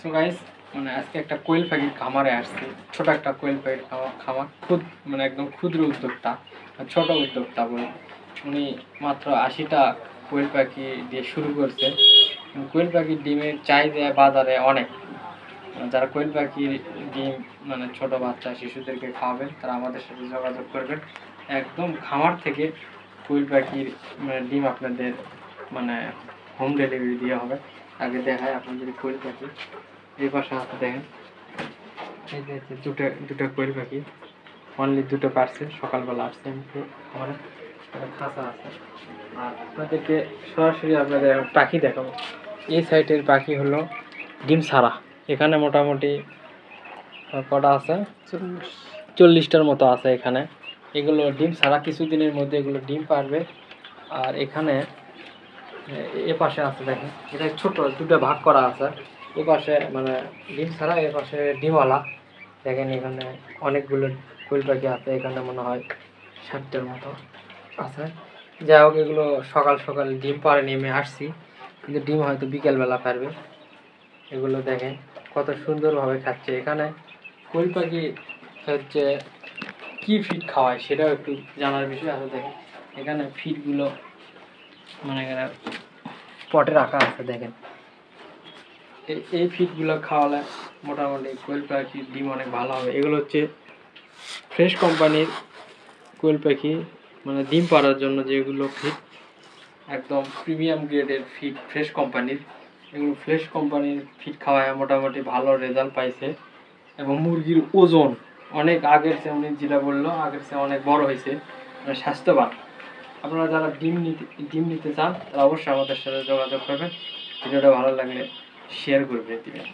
So guys, মানে আজকে একটা কোয়েল পাখির খামারে আসছে। ছোট একটা কোয়েল পাখির খামার মানে একদম ক্ষুদ্র উদ্যোক্তা, ছোট উদ্যোক্তা বলে। উনি মাত্র 80টা কোয়েল পাখি দিয়ে শুরু করছে। কোয়েল পাখির ডিমের চাহিদা বাজারে অনেক। যারা কোয়েল পাখির ডিম মানে ছোট বাচ্চা শিশুদেরকে খাওয়াবেন, তারা আমাদের সাথে যোগাযোগ করবেন। একদম খামার থেকে কোয়েল পাখির ডিম আপনাদের মানে হোম ডেলিভারি দেওয়া হবে। আগে দেখায় আপনাদের কোয়েল পাখি এই পাশে আছে, দেখেন এই যে দুটো কোয়েল পাখি, অনলি দুটো পারছে, সকালবেলা আসছে। আমার খাঁচা আছে, আর আপনাদেরকে সরাসরি আপনাদের পাখি দেখাবো। এই সাইডের পাখি হলো ডিম ছাড়া। এখানে মোটামুটি কটা আছে, 40টার মতো আছে এখানে। এগুলো ডিম ছাড়া, কিছুদিনের মধ্যে এগুলো ডিম পারবে। আর এখানে এ পাশে আছে, দেখেন এটা ছোট দুটো ভাগ করা আছে। এ পাশে মানে ডিম ছাড়া, এ পাশে ডিমওয়ালা। দেখেন এখানে অনেকগুলো কোয়েল পাখি আছে, এখানে মনে হয় 60টার মতো আছে। যাই হোক, এগুলো সকাল সকাল ডিম পাড়ে নেমে আসছি, কিন্তু ডিম হয়তো বিকেলবেলা পারবে। এগুলো দেখেন কত সুন্দরভাবে খাচ্ছে। এখানে কোয়েল পাখি হচ্ছে কী ফিড খাওয়ায় সেটাও একটু জানার বিষয় আছে। দেখেন এখানে ফিডগুলো মানে এখানে পটে রাখা আছে। দেখেন এই ফিডগুলো খাওয়ালে মোটামুটি কোয়েল পাখির ডিম অনেক ভালো হবে। এগুলো হচ্ছে ফ্রেশ কোম্পানির কোয়েল পাখি, মানে ডিম পাড়ার জন্য যেগুলো ফিড, একদম প্রিমিয়াম গ্রেডের ফিড, ফ্রেশ কোম্পানির। এগুলো ফ্রেশ কোম্পানির ফিড খাওয়ায় মোটামুটি ভালো রেজাল্ট পাইছে। এবং মুরগির ওজন অনেক আগের চেয়ে, উনি যেটা বললো আগের চেয়ে অনেক বড় হয়েছে, মানে স্বাস্থ্যবান। আপনারা যারা ডিম নিতে চান তারা অবশ্যই আমাদের সাথে যোগাযোগ করবেন। ভিডিওটা ভালো লাগলে শেয়ার করে দিবেন।